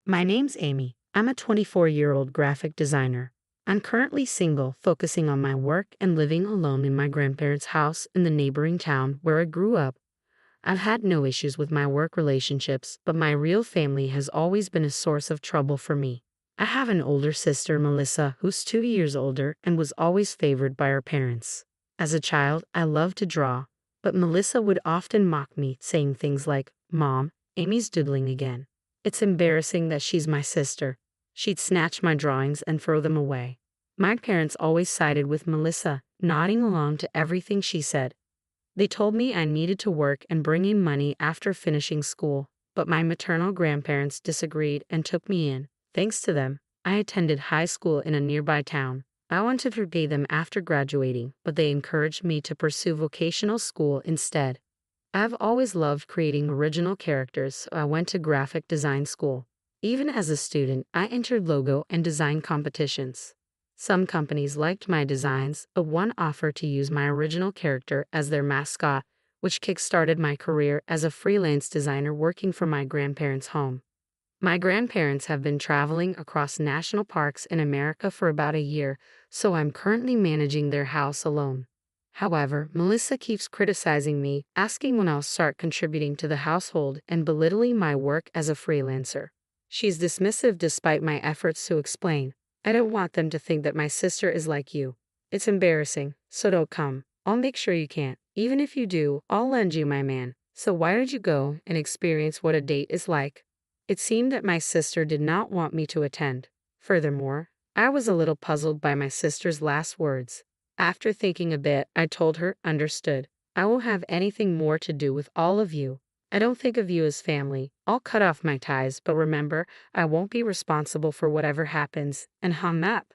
My name's Amy. I'm a 24-year-old graphic designer. I'm currently single, focusing on my work and living alone in my grandparents' house in the neighboring town where I grew up. I've had no issues with my work relationships, but my real family has always been a source of trouble for me. I have an older sister, Melissa, who's 2 years older and was always favored by her parents. As a child, I loved to draw, but Melissa would often mock me, saying things like, "Mom, Amy's doodling again. It's embarrassing that she's my sister." She'd snatch my drawings and throw them away. My parents always sided with Melissa, nodding along to everything she said. They told me I needed to work and bring in money after finishing school, but my maternal grandparents disagreed and took me in. Thanks to them, I attended high school in a nearby town. I wanted to repay them after graduating, but they encouraged me to pursue vocational school instead. I've always loved creating original characters, so I went to graphic design school. Even as a student, I entered logo and design competitions. Some companies liked my designs, but one offered to use my original character as their mascot, which kick-started my career as a freelance designer working from my grandparents' home. My grandparents have been traveling across national parks in America for about a year, so I'm currently managing their house alone. However, Melissa keeps criticizing me, asking when I'll start contributing to the household and belittling my work as a freelancer. She's dismissive despite my efforts to explain. I don't want them to think that my sister is like you. It's embarrassing, so don't come. I'll make sure you can't. Even if you do, I'll lend you my man. So why don't you go and experience what a date is like? It seemed that my sister did not want me to attend. Furthermore, I was a little puzzled by my sister's last words. After thinking a bit, I told her, understood. I won't have anything more to do with all of you. I don't think of you as family. I'll cut off my ties, but remember, I won't be responsible for whatever happens, and hung up.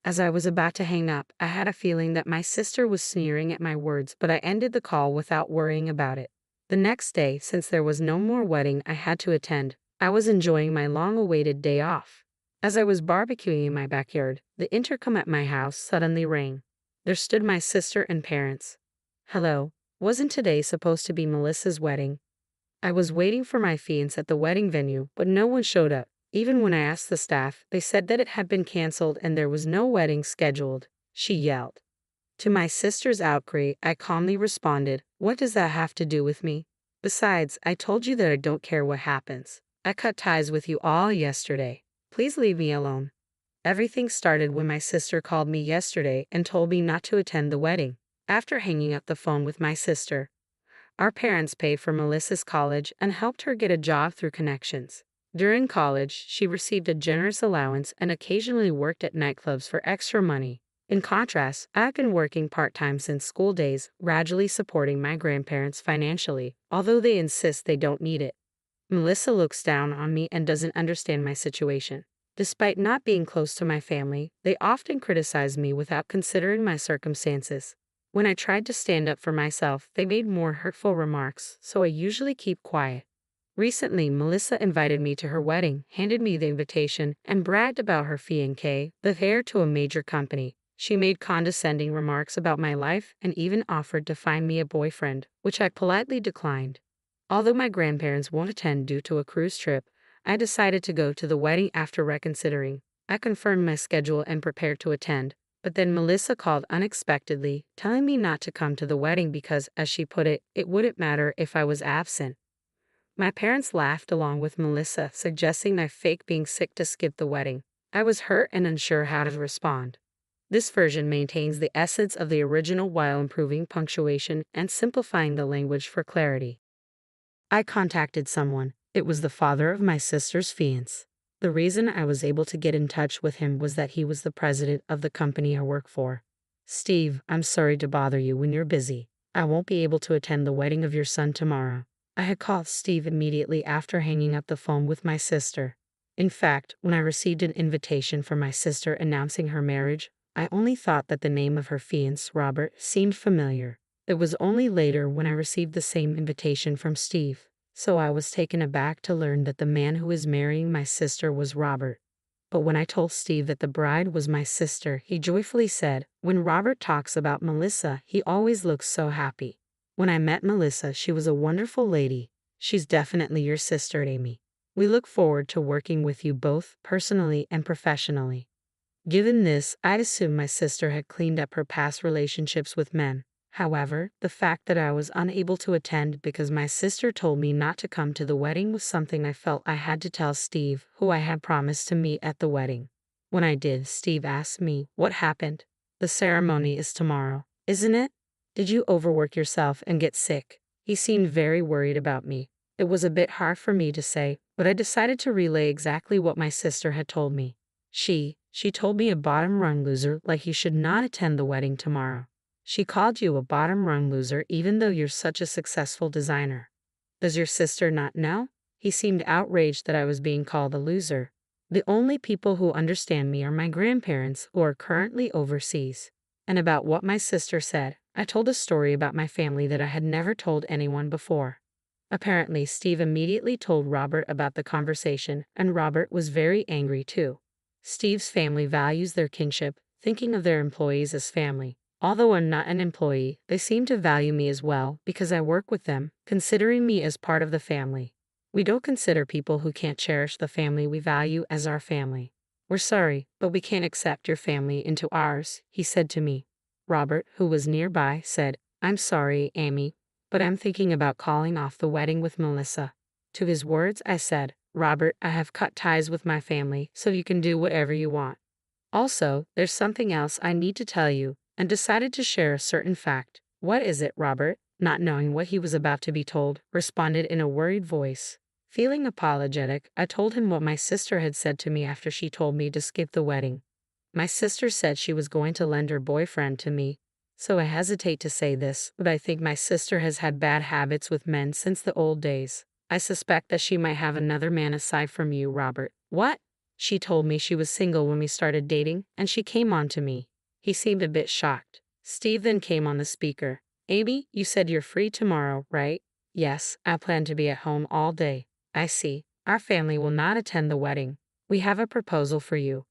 As I was about to hang up, I had a feeling that my sister was sneering at my words, but I ended the call without worrying about it. The next day, since there was no more wedding I had to attend, I was enjoying my long-awaited day off. As I was barbecuing in my backyard, the intercom at my house suddenly rang. There stood my sister and parents. "Hello, wasn't today supposed to be Melissa's wedding?" I was waiting for my fiance at the wedding venue, but no one showed up. Even when I asked the staff, they said that it had been canceled and there was no wedding scheduled, she yelled. To my sister's outcry, I calmly responded, "What does that have to do with me? Besides, I told you that I don't care what happens. I cut ties with you all yesterday. Please leave me alone." Everything started when my sister called me yesterday and told me not to attend the wedding. After hanging up the phone with my sister, our parents paid for Melissa's college and helped her get a job through connections. During college, she received a generous allowance and occasionally worked at nightclubs for extra money. In contrast, I've been working part-time since school days, gradually supporting my grandparents financially, although they insist they don't need it. Melissa looks down on me and doesn't understand my situation. Despite not being close to my family, they often criticize me without considering my circumstances. When I tried to stand up for myself, they made more hurtful remarks, so I usually keep quiet. Recently, Melissa invited me to her wedding, handed me the invitation, and bragged about her fiance, the heir to a major company. She made condescending remarks about my life and even offered to find me a boyfriend, which I politely declined. Although my grandparents won't attend due to a cruise trip, I decided to go to the wedding after reconsidering. I confirmed my schedule and prepared to attend. But then Melissa called unexpectedly, telling me not to come to the wedding because, as she put it, it wouldn't matter if I was absent. My parents laughed along with Melissa, suggesting I faked being sick to skip the wedding. I was hurt and unsure how to respond. This version maintains the essence of the original while improving punctuation and simplifying the language for clarity. I contacted someone. It was the father of my sister's fiance. The reason I was able to get in touch with him was that he was the president of the company I work for. "Steve, I'm sorry to bother you when you're busy. I won't be able to attend the wedding of your son tomorrow." I had called Steve immediately after hanging up the phone with my sister. In fact, when I received an invitation from my sister announcing her marriage, I only thought that the name of her fiance, Robert, seemed familiar. It was only later when I received the same invitation from Steve. So I was taken aback to learn that the man who was marrying my sister was Robert. But when I told Steve that the bride was my sister, he joyfully said, "When Robert talks about Melissa, he always looks so happy." When I met Melissa, she was a wonderful lady. "She's definitely your sister, Amy." We look forward to working with you both personally and professionally. Given this, I'd assume my sister had cleaned up her past relationships with men. However, the fact that I was unable to attend because my sister told me not to come to the wedding was something I felt I had to tell Steve, who I had promised to meet at the wedding. When I did, Steve asked me, "What happened? The ceremony is tomorrow, isn't it? Did you overwork yourself and get sick?" He seemed very worried about me. It was a bit hard for me to say, but I decided to relay exactly what my sister had told me. She told me a bottom-rung loser like he should not attend the wedding tomorrow. She called you a bottom-rung loser even though you're such a successful designer. Does your sister not know? He seemed outraged that I was being called a loser. The only people who understand me are my grandparents, who are currently overseas. And about what my sister said, I told a story about my family that I had never told anyone before. Apparently, Steve immediately told Robert about the conversation, and Robert was very angry too. Steve's family values their kinship, thinking of their employees as family. Although I'm not an employee, they seem to value me as well because I work with them, considering me as part of the family. We don't consider people who can't cherish the family we value as our family. "We're sorry, but we can't accept your family into ours," he said to me. Robert, who was nearby, said, "I'm sorry, Amy, but I'm thinking about calling off the wedding with Melissa." To his words, I said, "Robert, I have cut ties with my family, so you can do whatever you want. Also, there's something else I need to tell you," and decided to share a certain fact. "What is it?" Robert, not knowing what he was about to be told, responded in a worried voice. Feeling apologetic, I told him what my sister had said to me after she told me to skip the wedding. My sister said she was going to lend her boyfriend to me. So I hesitate to say this, but I think my sister has had bad habits with men since the old days. I suspect that she might have another man aside from you, Robert. What? She told me she was single when we started dating, and she came on to me. He seemed a bit shocked. Steve then came on the speaker. "Amy, you said you're free tomorrow, right?" "Yes, I plan to be at home all day." "I see. Our family will not attend the wedding. We have a proposal for you."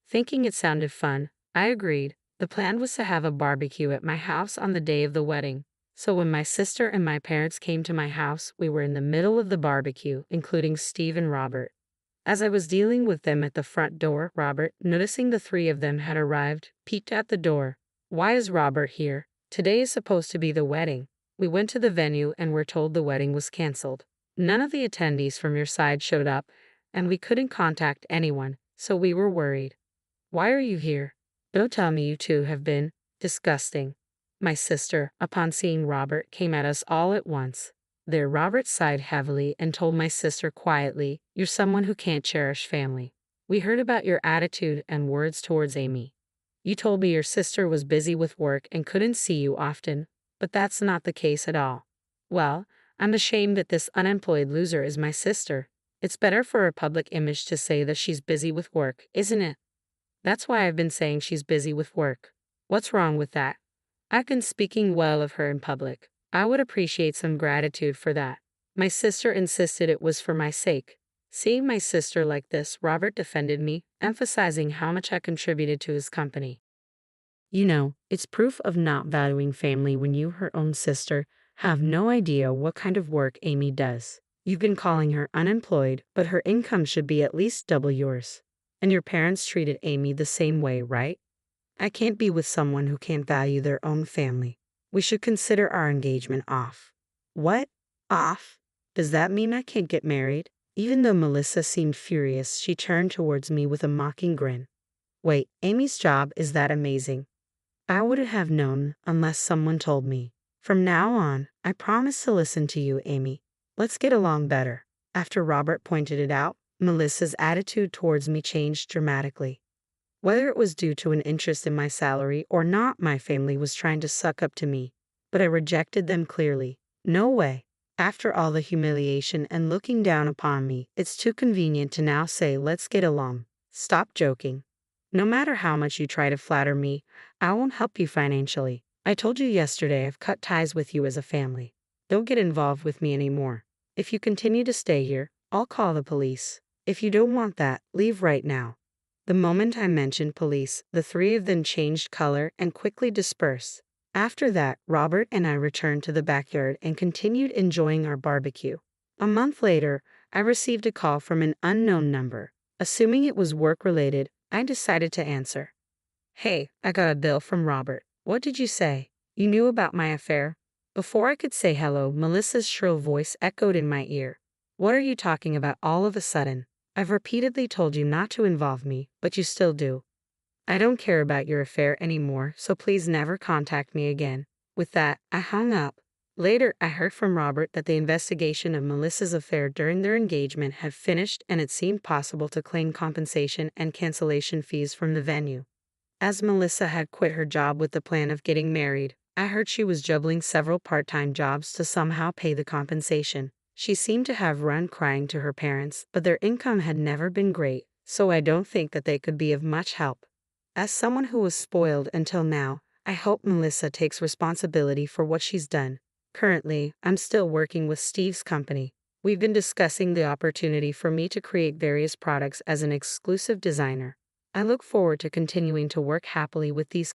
Thinking it sounded fun, I agreed. The plan was to have a barbecue at my house on the day of the wedding. So when my sister and my parents came to my house, we were in the middle of the barbecue, including Steve and Robert. As I was dealing with them at the front door, Robert, noticing the three of them had arrived, peeked at the door. "Why is Robert here? Today is supposed to be the wedding." We went to the venue and were told the wedding was canceled. None of the attendees from your side showed up, and we couldn't contact anyone, so we were worried. "Why are you here? Don't tell me you two have been disgusting." My sister, upon seeing Robert, came at us all at once. There, Robert sighed heavily and told my sister quietly, "You're someone who can't cherish family. We heard about your attitude and words towards Amy. You told me your sister was busy with work and couldn't see you often, but that's not the case at all." "Well, I'm ashamed that this unemployed loser is my sister. It's better for her public image to say that she's busy with work, isn't it? That's why I've been saying she's busy with work. What's wrong with that? I've been speaking well of her in public. I would appreciate some gratitude for that." My sister insisted it was for my sake. Seeing my sister like this, Robert defended me, emphasizing how much I contributed to his company. "You know, it's proof of not valuing family when you, her own sister, have no idea what kind of work Amy does. You've been calling her unemployed, but her income should be at least double yours. And your parents treated Amy the same way, right? I can't be with someone who can't value their own family. We should consider our engagement off." "What? Off? Does that mean I can't get married?" Even though Melissa seemed furious, she turned towards me with a mocking grin. "Wait, Amy's job is that amazing?" I wouldn't have known unless someone told me. "From now on, I promise to listen to you, Amy. Let's get along better." After Robert pointed it out, Melissa's attitude towards me changed dramatically. Whether it was due to an interest in my salary or not, my family was trying to suck up to me, but I rejected them clearly. No way. After all the humiliation and looking down upon me, it's too convenient to now say, "Let's get along." Stop joking. No matter how much you try to flatter me, I won't help you financially. I told you yesterday I've cut ties with you as a family. Don't get involved with me anymore. If you continue to stay here, I'll call the police. If you don't want that, leave right now. The moment I mentioned police, the three of them changed color and quickly dispersed. After that, Robert and I returned to the backyard and continued enjoying our barbecue. A month later, I received a call from an unknown number. Assuming it was work-related, I decided to answer. Hey, I got a bill from Robert. What did you say? You knew about my affair? Before I could say hello, Melissa's shrill voice echoed in my ear. What are you talking about all of a sudden? I've repeatedly told you not to involve me, but you still do. I don't care about your affair anymore, so please never contact me again. With that, I hung up. Later, I heard from Robert that the investigation of Melissa's affair during their engagement had finished and it seemed possible to claim compensation and cancellation fees from the venue. As Melissa had quit her job with the plan of getting married, I heard she was juggling several part-time jobs to somehow pay the compensation. She seemed to have run crying to her parents, but their income had never been great, so I don't think that they could be of much help. As someone who was spoiled until now, I hope Melissa takes responsibility for what she's done. Currently, I'm still working with Steve's company. We've been discussing the opportunity for me to create various products as an exclusive designer. I look forward to continuing to work happily with these